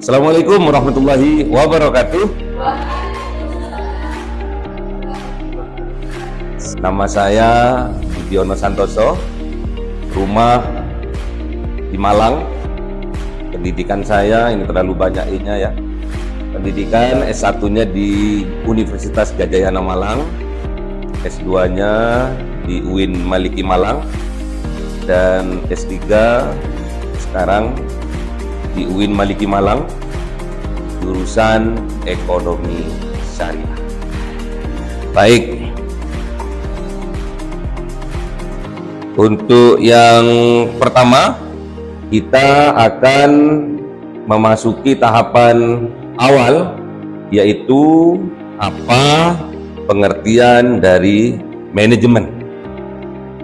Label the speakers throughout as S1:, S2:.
S1: Assalamualaikum warahmatullahi wabarakatuh. Nama saya Budiono Santoso, rumah di Malang. Pendidikan saya ini terlalu banyak I-nya ya. Pendidikan S1-nya di Universitas Gadjah Malang, S2-nya di UIN Maliki Malang, dan S3 sekarang di UIN Maliki Malang, jurusan Ekonomi Syariah. Baik, untuk yang pertama kita akan memasuki tahapan awal, yaitu apa pengertian dari manajemen.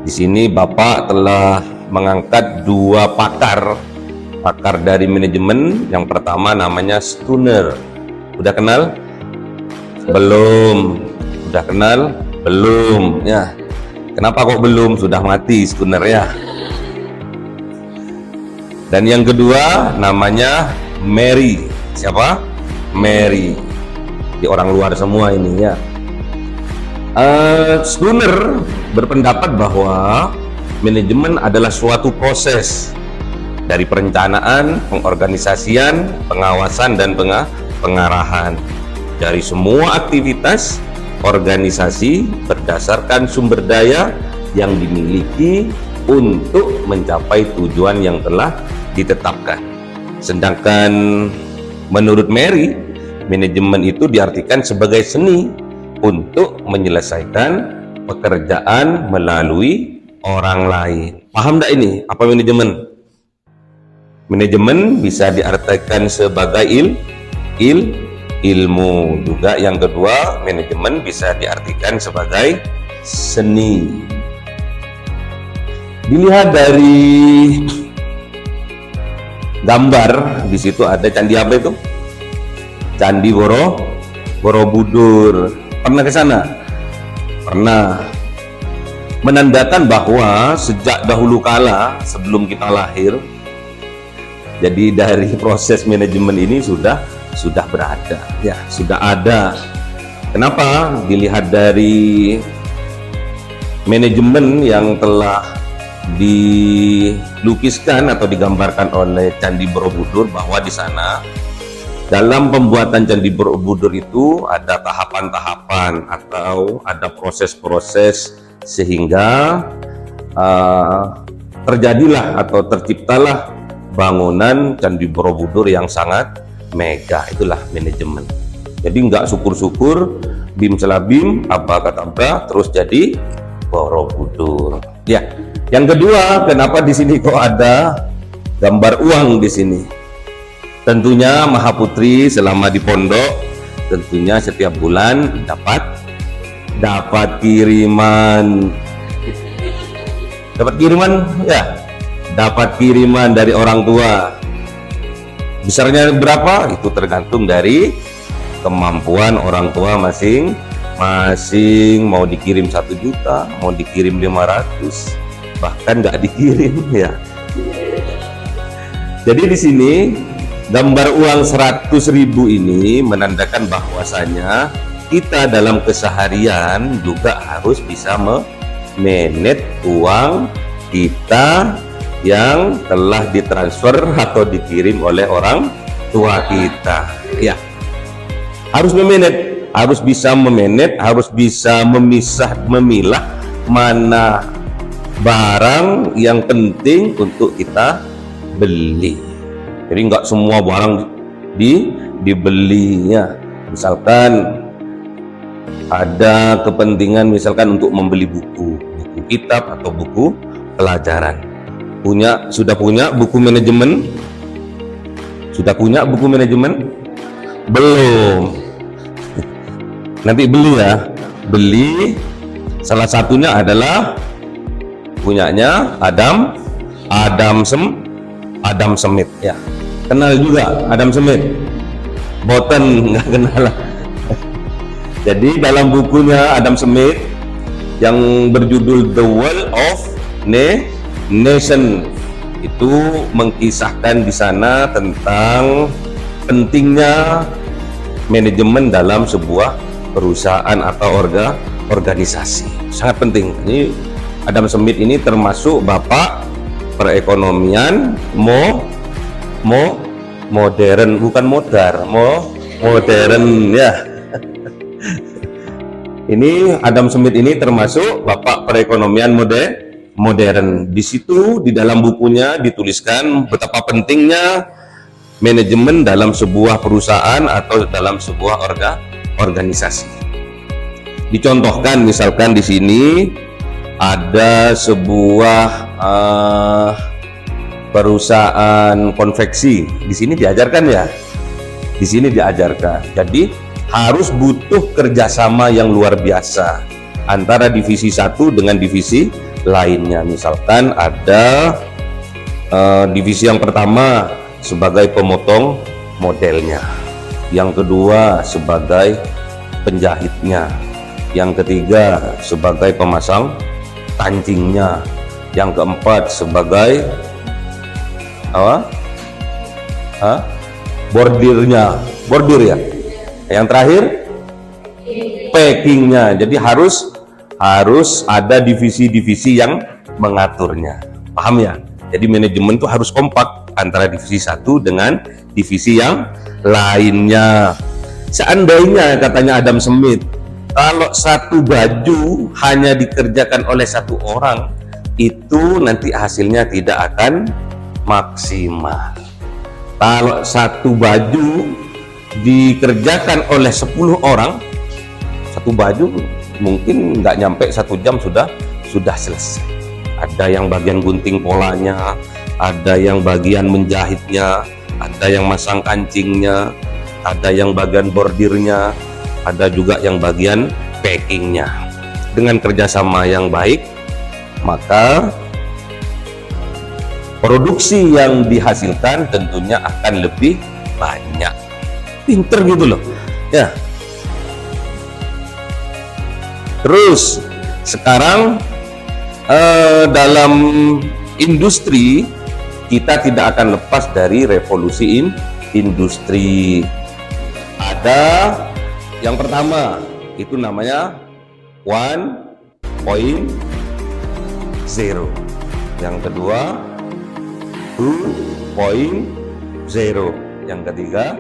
S1: Di sini Bapak telah mengangkat dua pakar dari manajemen. Yang pertama namanya Stunner. Udah kenal? Belum. Udah kenal? Belum. Ya. Kenapa kok belum? Sudah mati Stunner ya. Dan yang kedua namanya Mary. Siapa? Mary. Di orang luar semua ini ya. Stunner berpendapat bahwa manajemen adalah suatu proses dari perencanaan, pengorganisasian, pengawasan, dan pengarahan dari semua aktivitas organisasi berdasarkan sumber daya yang dimiliki untuk mencapai tujuan yang telah ditetapkan. Sedangkan menurut Mary, manajemen itu diartikan sebagai seni untuk menyelesaikan pekerjaan melalui orang lain. Paham tidak ini? Apa manajemen? Manajemen bisa diartikan sebagai ilmu. Juga yang kedua, manajemen bisa diartikan sebagai seni. Dilihat dari gambar, di situ ada candi apa itu? Candi Borobudur. Pernah ke sana? Pernah. Menandakan bahwa sejak dahulu kala, sebelum kita lahir, jadi dari proses manajemen ini sudah berada, ya sudah ada. Kenapa? Dilihat dari manajemen yang telah dilukiskan atau digambarkan oleh Candi Borobudur, bahwa di sana dalam pembuatan Candi Borobudur itu ada tahapan-tahapan atau ada proses-proses sehingga terjadilah atau terciptalah bangunan Candi Borobudur yang sangat mega. Itulah manajemen. Jadi nggak syukur-syukur, bim selabim, apa kata apa, terus jadi Borobudur. Ya, yang kedua, kenapa di sini kok ada gambar uang di sini? Tentunya Mahaputri selama di pondok, tentunya setiap bulan dapat kiriman. Dapat kiriman ya. Dapat kiriman dari orang tua. Besarnya berapa? Itu tergantung dari kemampuan orang tua masing-masing. Mau dikirim 1 juta, mau dikirim 500, bahkan nggak dikirim ya. Jadi di sini gambar uang 100.000 ini menandakan bahwasanya kita dalam keseharian juga harus bisa memanage uang kita yang telah ditransfer atau dikirim oleh orang tua kita. Ya, harus memanage, harus bisa memanage, harus bisa memilah mana barang yang penting untuk kita beli. Jadi nggak semua barang dibelinya. Misalkan ada kepentingan, misalkan untuk membeli buku kitab atau buku pelajaran. Sudah punya buku manajemen? Sudah punya buku manajemen? Belum. Nanti beli ya. Beli. Salah satunya adalah punyanya Adam Smith ya. Kenal juga Adam Smith? Boten nggak kenal. Jadi dalam bukunya Adam Smith yang berjudul The World of Nation itu mengkisahkan di sana tentang pentingnya manajemen dalam sebuah perusahaan atau organisasi. Sangat penting. Ini Adam Smith ini termasuk bapak perekonomian modern, bukan modern ya. Ini Adam Smith ini termasuk bapak perekonomian modern. Di situ di dalam bukunya dituliskan betapa pentingnya manajemen dalam sebuah perusahaan atau dalam sebuah organisasi. Dicontohkan misalkan di sini ada sebuah perusahaan konveksi. Di sini diajarkan ya. Di sini diajarkan. Jadi harus butuh kerjasama yang luar biasa antara divisi satu dengan divisi lainnya. Misalkan ada divisi yang pertama sebagai pemotong modelnya, yang kedua sebagai penjahitnya, yang ketiga sebagai pemasang kancingnya, yang keempat sebagai bordir ya, yang terakhir packingnya. Jadi harus ada divisi-divisi yang mengaturnya, paham ya? Jadi manajemen itu harus kompak antara divisi satu dengan divisi yang lainnya. Seandainya katanya Adam Smith, kalau satu baju hanya dikerjakan oleh satu orang, itu nanti hasilnya tidak akan maksimal. Kalau satu baju dikerjakan oleh 10 orang, satu baju mungkin nggak nyampe 1 jam sudah selesai. Ada yang bagian gunting polanya, ada yang bagian menjahitnya, ada yang masang kancingnya, ada yang bagian bordirnya, ada juga yang bagian packingnya. Dengan kerjasama yang baik, maka produksi yang dihasilkan tentunya akan lebih banyak. Pinter gitu loh ya. Terus sekarang dalam industri kita tidak akan lepas dari revolusi industri. Ada yang pertama itu namanya 1.0, yang kedua 2.0, yang ketiga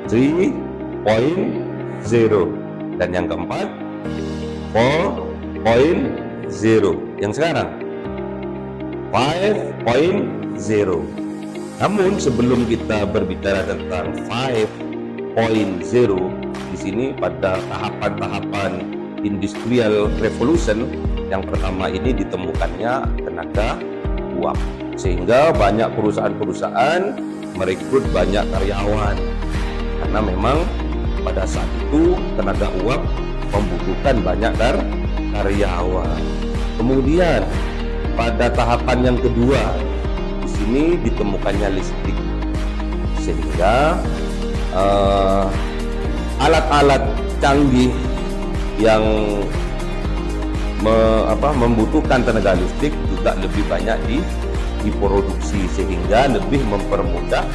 S1: 3.0, dan yang keempat 4.0, yang sekarang 5.0. Namun sebelum kita berbicara tentang 5.0, di sini pada tahapan-tahapan industrial revolution, yang pertama ini ditemukannya tenaga uap, sehingga banyak perusahaan-perusahaan merekrut banyak karyawan, karena memang pada saat itu tenaga uap membutuhkan banyak karyawan. Kemudian pada tahapan yang kedua, di sini ditemukannya listrik, sehingga alat-alat canggih yang membutuhkan tenaga listrik juga lebih banyak diproduksi, sehingga lebih mempermudah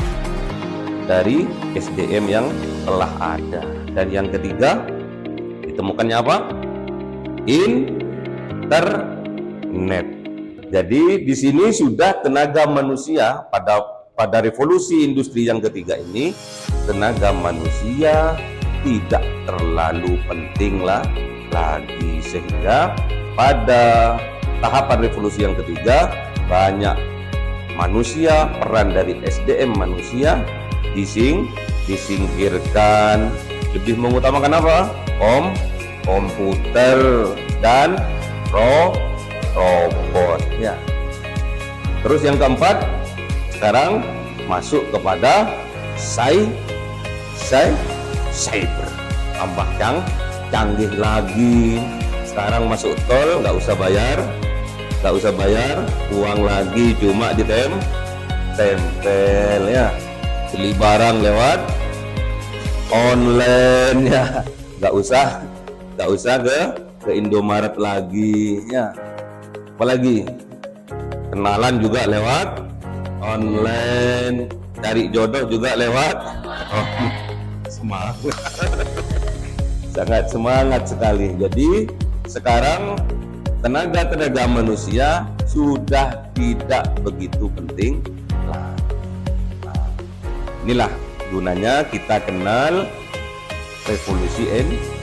S1: dari SDM yang telah ada. Dan yang ketiga ditemukannya apa? Internet. Jadi di sini sudah tenaga manusia pada revolusi industri yang ketiga ini, tenaga manusia tidak terlalu penting lagi, sehingga pada tahapan revolusi yang ketiga banyak manusia, peran dari SDM manusia disingkirkan, lebih mengutamakan apa? Komputer dan robot ya. Terus yang keempat, sekarang masuk kepada cyber, tambah canggih lagi. Sekarang masuk tol nggak usah bayar uang lagi, cuma ditempel ya. Beli barang lewat online ya, nggak usah ke Indomaret lagi ya. Apalagi kenalan juga lewat online, cari jodoh juga lewat semangat. Sangat semangat sekali. Jadi sekarang tenaga manusia sudah tidak begitu penting lagi. Nah, inilah gunanya kita kenal revolusi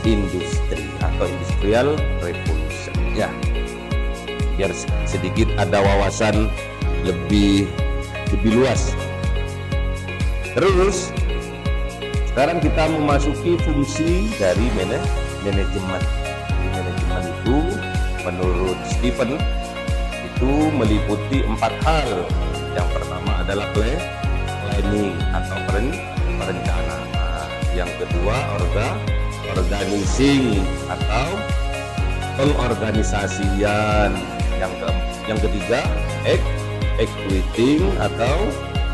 S1: industri atau industrial revolution ya, biar sedikit ada wawasan lebih luas. Terus sekarang kita memasuki fungsi dari manajemen. Manajemen itu menurut Stephen itu meliputi 4 hal. Yang pertama adalah planning atau perencanaan. Yang kedua organizing atau pengorganisasian. Yang ketiga executing atau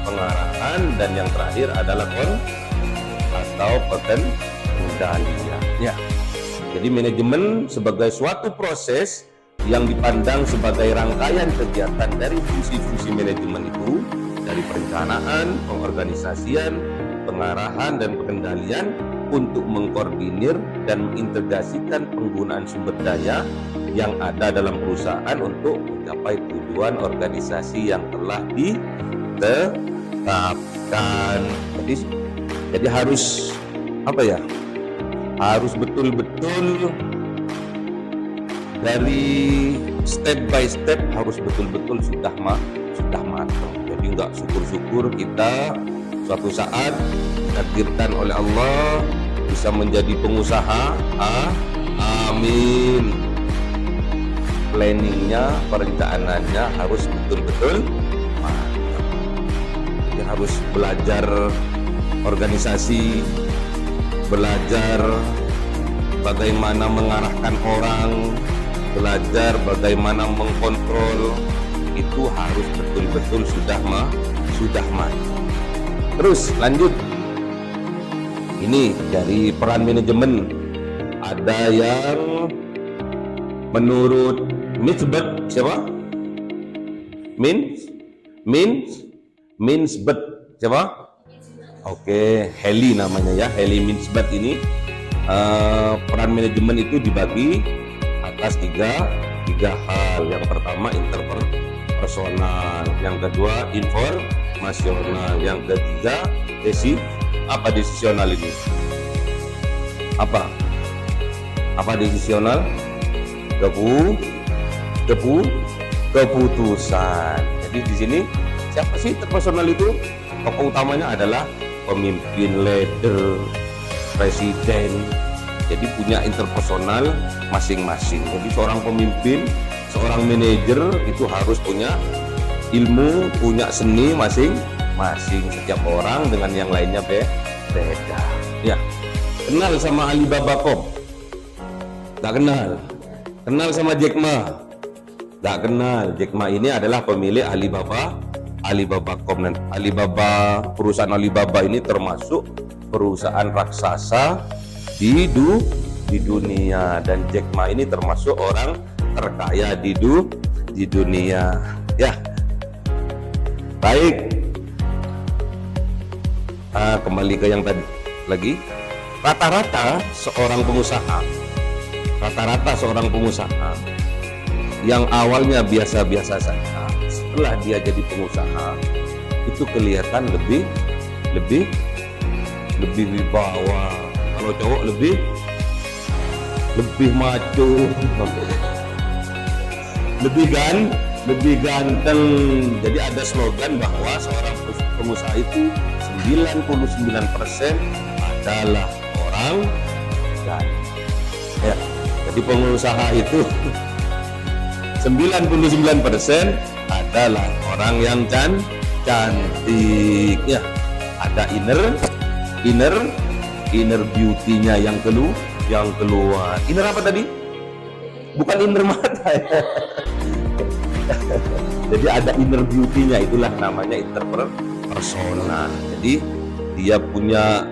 S1: pengarahan, dan yang terakhir adalah pengendalian. Ya. Jadi manajemen sebagai suatu proses yang dipandang sebagai rangkaian kegiatan dari fungsi-fungsi manajemen itu, dari perencanaan, pengorganisasian, pengarahan, dan pengendalian untuk mengkoordinir dan mengintegrasikan penggunaan sumber daya yang ada dalam perusahaan untuk mencapai tujuan organisasi yang telah ditetapkan. Jadi harus harus betul-betul dari step by step, harus betul-betul sudah matang. Jadi nggak syukur-syukur kita suatu saat ditakdirkan oleh Allah bisa menjadi pengusaha, amin. Planningnya, perencanaannya harus betul-betul matang. Jadi harus belajar organisasi, belajar bagaimana mengarahkan orang, belajar bagaimana mengkontrol, itu harus betul-betul sudah matang. Terus lanjut, ini dari peran manajemen ada yang menurut Minsberg, siapa? Minsberg, siapa? Oke, Heli namanya ya, Heli Minsberg ini peran manajemen itu dibagi atas tiga hal. Yang pertama interpersonal, yang kedua informasional, yang ketiga decisional. Ini apa decisional? Keputusan. Jadi di sini siapa sih interpersonal itu? Tokoh utamanya adalah pemimpin, leader, presiden. Jadi punya interpersonal masing-masing. Jadi seorang pemimpin, seorang manajer itu harus punya ilmu, punya seni masing-masing. Setiap orang dengan yang lainnya beda. Ya, kenal sama Alibaba Corp? Gak kenal. Kenal sama Jack Ma? Gak kenal. Jack Ma ini adalah pemilik Alibaba Corp. Perusahaan Alibaba ini termasuk perusahaan raksasa di dunia, dan Jack Ma ini termasuk orang terkaya di dunia. Ya, baik. Kembali ke yang tadi lagi. Rata-rata seorang pengusaha yang awalnya biasa-biasa saja, setelah dia jadi pengusaha itu kelihatan lebih wibawa. Kalau cowok lebih maco, lebih ganteng. Jadi ada slogan bahwa seorang pengusaha itu 99% adalah orang ganteng. Ya, jadi pengusaha itu 99% adalah orang yang cantik. Ya, ada inner beauty-nya yang keluar. Inner apa tadi? Bukan inner mata ya. Jadi ada inner beauty-nya, itulah namanya interpersonal. Jadi dia punya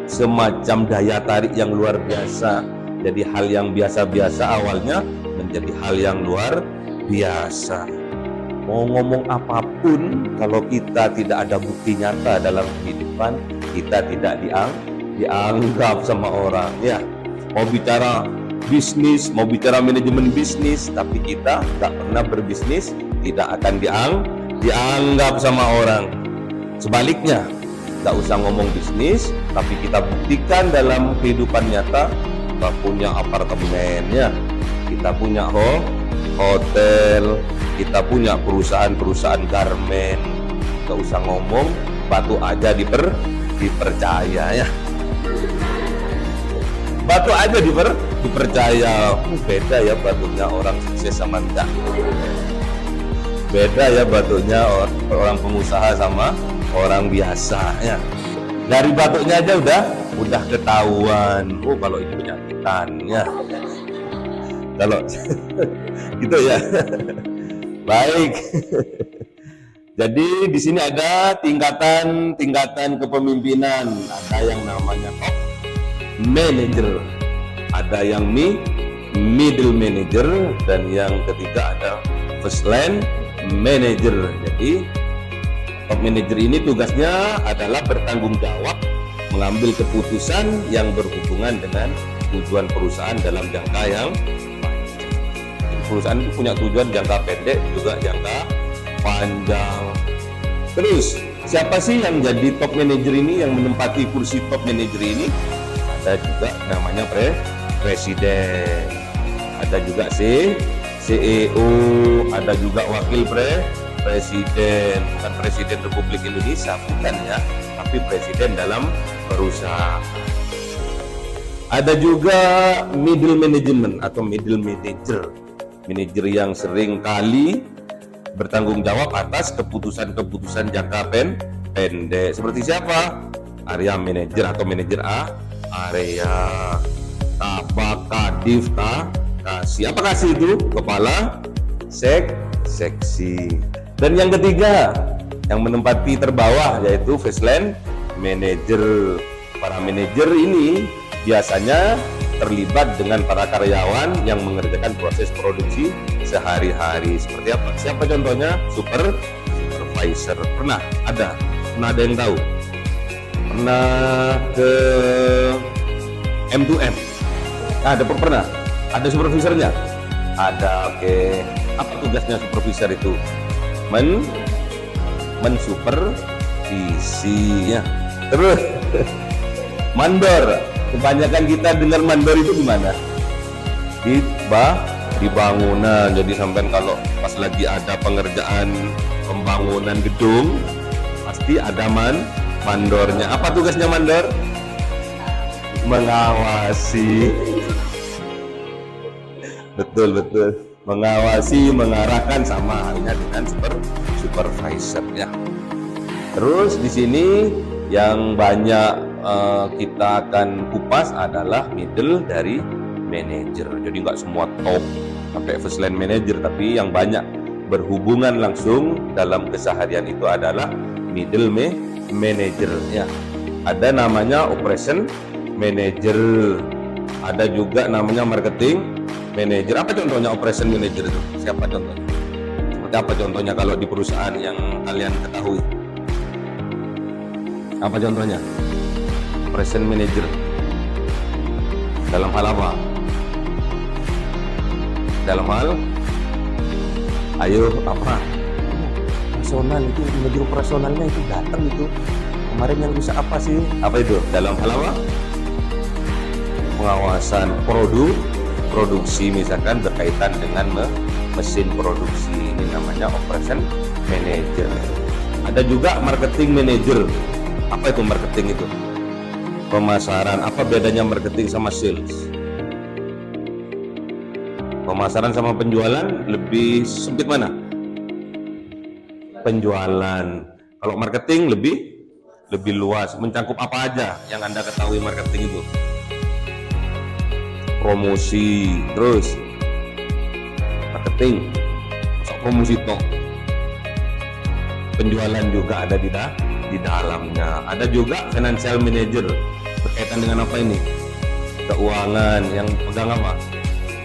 S1: semacam daya tarik yang luar biasa. Jadi hal yang biasa-biasa awalnya menjadi hal yang luar biasa. Mau ngomong apapun, kalau kita tidak ada bukti nyata dalam kehidupan, kita tidak dianggap sama orang. Ya, mau bicara bisnis, mau bicara manajemen bisnis, tapi kita nggak pernah berbisnis, tidak akan dianggap sama orang. Sebaliknya, nggak usah ngomong bisnis, tapi kita buktikan dalam kehidupan nyata, kita punya apartemennya, kita punya hotel, kita punya perusahaan garmen. Nggak usah ngomong, batu aja dipercaya ya. Batu aja dipercaya. Beda ya batunya orang sukses sama enggak. Beda ya batunya orang pengusaha sama orang biasa ya. Dari batunya aja udah ketahuan. Oh, kalau itu penyakitan ya. Kalau gitu ya. Baik. Jadi di sini ada tingkatan kepemimpinan. Ada yang namanya top manager, ada yang middle manager, dan yang ketiga ada first line manager. Jadi top manager ini tugasnya adalah bertanggung jawab mengambil keputusan yang berhubungan dengan tujuan perusahaan dalam jangka yang perusahaan itu punya tujuan jangka pendek juga jangka panjang. Terus siapa sih yang jadi top manager ini, yang menempati kursi top manager ini? Ada juga namanya presiden, ada juga CEO, ada juga wakil presiden, bukan presiden Republik Indonesia, bukan ya, tapi presiden dalam perusahaan. Ada juga middle management atau middle manager, manajer yang sering kali bertanggung jawab atas keputusan-keputusan jangka pendek. Seperti siapa? Area manager atau manajer area, Kabak, Kadif, Kasih. Apa kasih itu? Kepala seksi. Dan yang ketiga, yang menempati terbawah yaitu first line manager. Para manajer ini biasanya terlibat dengan para karyawan yang mengerjakan proses produksi sehari-hari. Seperti apa? Siapa contohnya? Supervisor. Pernah ada yang tahu? Pernah ke M2M? Pernah? Ada supervisornya? Ada. Oke. Apa tugasnya supervisor itu? Mensupervisi ya. Terus mandor. Kebanyakan kita dengar mandor itu gimana? Di bangunan. Jadi sampai kalau pas lagi ada pengerjaan pembangunan gedung, pasti ada mandornya. Apa tugasnya mandor? Mengawasi. Betul. Mengawasi, mengarahkan, sama halnya dengan supervisor ya. Terus di sini yang banyak kita akan kupas adalah middle dari manager. Jadi nggak semua top sampai first line manager, tapi yang banyak berhubungan langsung dalam keseharian itu adalah middle manager ya. Ada namanya operation manager, ada juga namanya marketing manager. Apa contohnya operation manager itu? Siapa contohnya? Seperti apa contohnya kalau di perusahaan yang kalian ketahui? Apa contohnya? Operation manager dalam hal apa? Dalam hal operasional. Itu manajer operasionalnya itu datang itu kemarin yang rusak apa sih? Apa itu? Dalam hal apa? Pengawasan produksi, misalkan berkaitan dengan mesin produksi, ini namanya operation manager. Ada juga marketing manager. Apa itu marketing itu? Pemasaran. Apa bedanya marketing sama sales? Pemasaran sama penjualan lebih sempit mana? Penjualan. Kalau marketing lebih luas, mencakup apa aja yang Anda ketahui marketing itu? Promosi. Terus marketing promosi toh. Penjualan juga ada di dalamnya. Ada juga financial manager, berkaitan dengan apa ini? Keuangan. Yang pegang apa?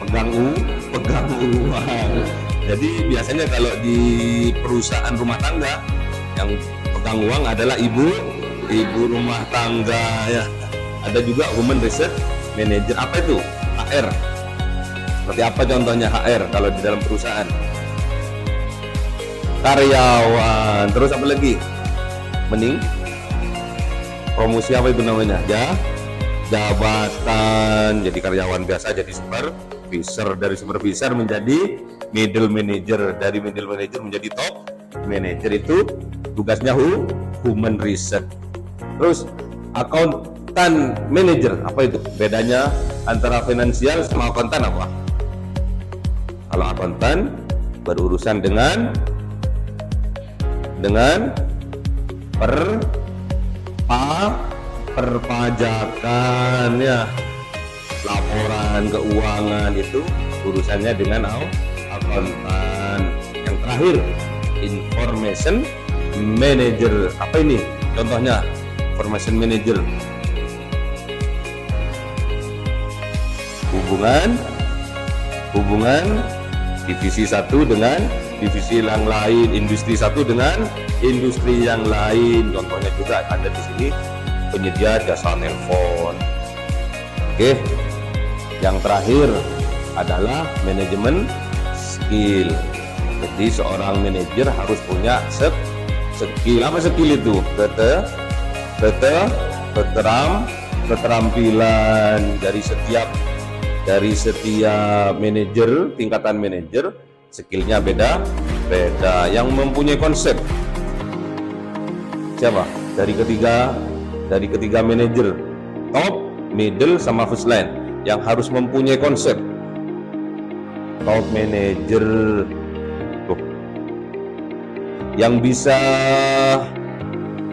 S1: Pegang uang. Jadi biasanya kalau di perusahaan rumah tangga yang pegang uang adalah ibu rumah tangga ya. Ada juga Human Research Manager. Apa itu? HR. Seperti apa contohnya HR kalau di dalam perusahaan? Karyawan. Terus apa lagi? Promosi apa itu namanya? Jabatan. Jadi karyawan biasa jadi supervisor, dari supervisor menjadi middle manager, dari middle manager menjadi top manager. Itu tugasnya Human Research. Terus akuntan manager, apa itu? Bedanya antara finansial sama akuntan apa? Kalau akuntan berurusan dengan perpajakan ya, laporan keuangan itu urusannya dengan akuntan. Yang terakhir information manager. Apa ini contohnya? Information manager, hubungan divisi satu dengan divisi yang lain, industri satu dengan industri yang lain. Contohnya juga ada di sini penyedia jasa telepon. Oke, yang terakhir adalah manajemen skill. Jadi seorang manajer harus punya skill. Apa skill itu? Keterampilan dari setiap manajer, tingkatan manajer, skillnya beda. Yang mempunyai konsep siapa? Dari ketiga manajer, top, middle, sama first line, yang harus mempunyai konsep. Top manager yang bisa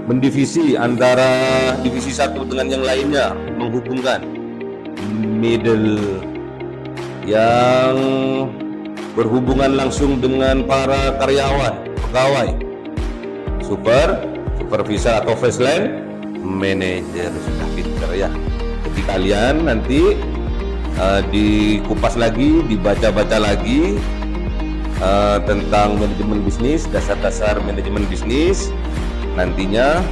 S1: mendivisi antara divisi satu dengan yang lainnya, menghubungkan. Middle yang berhubungan langsung dengan para karyawan, pegawai. Supervisor atau first line manager. Sudah pinter ya. Jadi kalian nanti dikupas lagi, dibaca-baca lagi tentang manajemen bisnis, dasar-dasar manajemen bisnis. Nantinya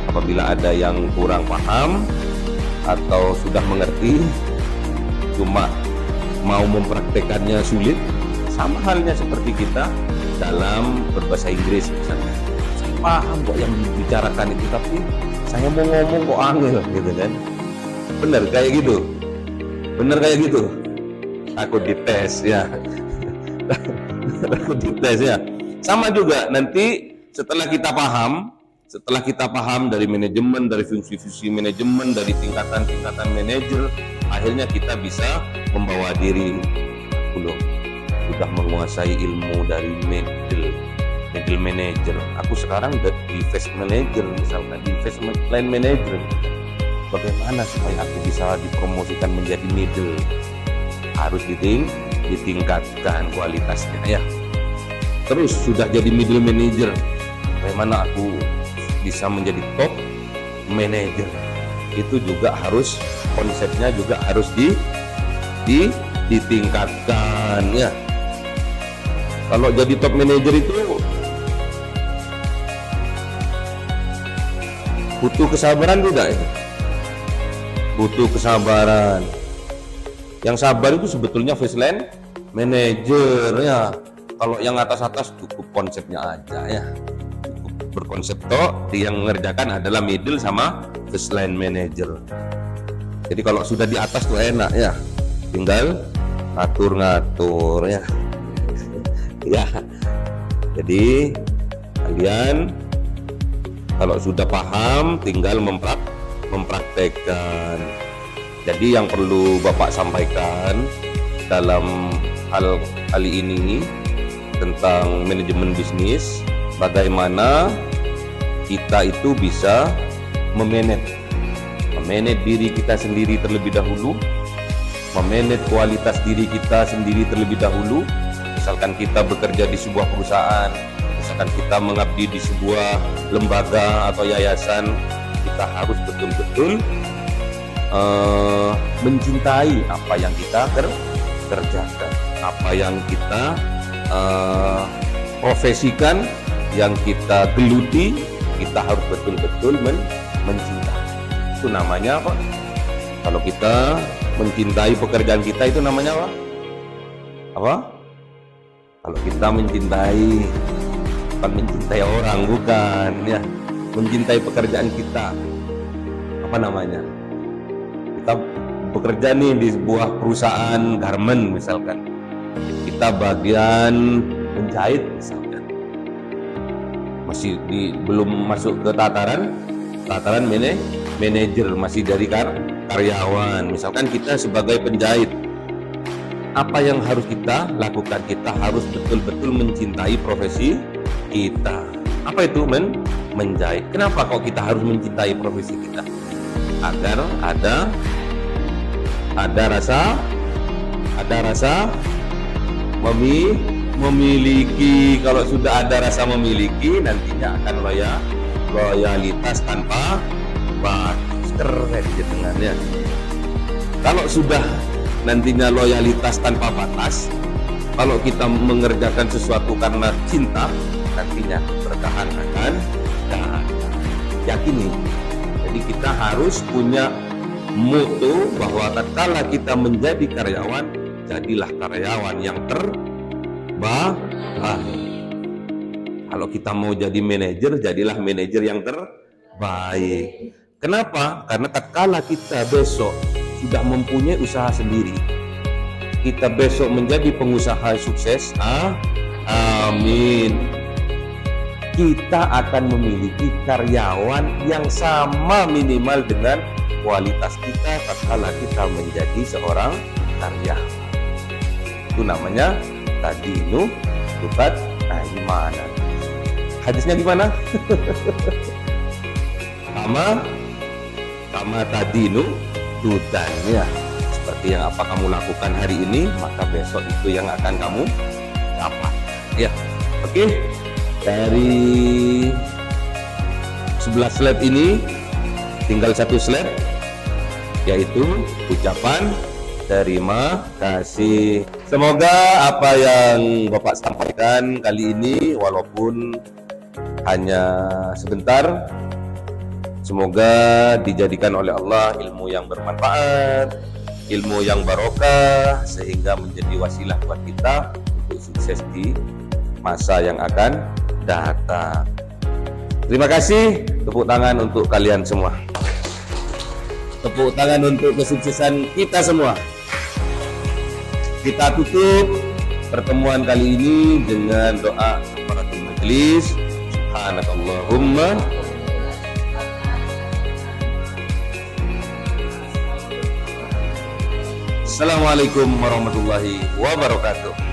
S1: apabila ada yang kurang paham atau sudah mengerti cuma mau mempraktekannya sulit, sama halnya seperti kita dalam berbahasa Inggris misalnya. Saya paham kok yang dibicarakan itu, tapi saya mau ngomong kok angel gitu kan. Bener kayak gitu. Aku dites ya. Sama juga nanti setelah kita paham dari manajemen, dari fungsi-fungsi manajemen, dari tingkatan-tingkatan manajer, akhirnya kita bisa membawa diri sudah menguasai ilmu dari middle manager. Aku sekarang udah di first manager, misalkan di first line manager. Bagaimana supaya aku bisa dipromosikan menjadi middle? Harus ditingkatkan kualitasnya ya. Terus sudah jadi middle manager, bagaimana aku bisa menjadi top manager? Itu juga harus, konsepnya juga harus ditingkatkan ya. Kalau jadi top manager itu butuh kesabaran tidak ya? Butuh kesabaran. Yang sabar itu sebetulnya first line manager ya. Kalau yang atas-atas cukup konsepnya aja ya, cukup berkonsep toh. Yang mengerjakan adalah middle sama first line manager. Jadi kalau sudah di atas tuh enak ya, tinggal ngatur-ngatur ya. Ya, jadi kalian kalau sudah paham tinggal mempraktekkan. Jadi yang perlu Bapak sampaikan dalam hal kali ini tentang manajemen bisnis, bagaimana kita itu bisa memanage diri kita sendiri terlebih dahulu, memanage kualitas diri kita sendiri terlebih dahulu. Misalkan kita bekerja di sebuah perusahaan, misalkan kita mengabdi di sebuah lembaga atau yayasan, kita harus betul-betul mencintai apa yang kita kerjakan. apa yang kita profesikan, yang kita geluti, kita harus betul-betul mencintai. Itu namanya apa? Kalau kita mencintai pekerjaan kita, itu namanya apa? Apa? Kalau kita mencintai, bukan mencintai orang, bukan ya, mencintai pekerjaan kita, apa namanya? Kita bekerja nih di sebuah perusahaan garment misalkan, kita bagian menjahit misalkan, masih belum masuk ke tataran manajer, masih dari karyawan. Misalkan kita sebagai penjahit, apa yang harus kita lakukan? Kita harus betul-betul mencintai profesi kita. Apa itu menjahit? Kenapa kok kita harus mencintai profesi kita? Agar ada rasa memiliki. Kalau sudah ada rasa memiliki, nantinya akan loyalitas tanpa batas. Keren jenengannya. Kalau sudah nantinya loyalitas tanpa batas, kalau kita mengerjakan sesuatu karena cinta, nantinya keberkahan akan datang. Yakini. Jadi kita harus punya motto bahwa tatkala kita menjadi karyawan, jadilah karyawan yang terbaik. Kalau kita mau jadi manajer, jadilah manajer yang terbaik. Kenapa? Karena tatkala kita besok sudah mempunyai usaha sendiri, kita besok menjadi pengusaha sukses, amin, kita akan memiliki karyawan yang sama minimal dengan kualitas kita tatkala kita menjadi seorang karyawan. Itu namanya tadinu tukat imanan. Hadisnya gimana? Kama tadinu tudan, ya. Seperti yang apa kamu lakukan hari ini, maka besok itu yang akan kamu dapat. Ya, oke. Dari 11 slide ini tinggal satu slide, yaitu ucapan terima kasih. Semoga apa yang Bapak sampaikan kali ini, walaupun hanya sebentar, semoga dijadikan oleh Allah ilmu yang bermanfaat, ilmu yang barokah, sehingga menjadi wasilah buat kita untuk sukses di masa yang akan datang. Terima kasih, tepuk tangan untuk kalian semua. Tepuk tangan untuk kesuksesan kita semua. Kita tutup pertemuan kali ini dengan doa kafaratul majelis. Subhanakallahumma. Assalamualaikum warahmatullahi wabarakatuh.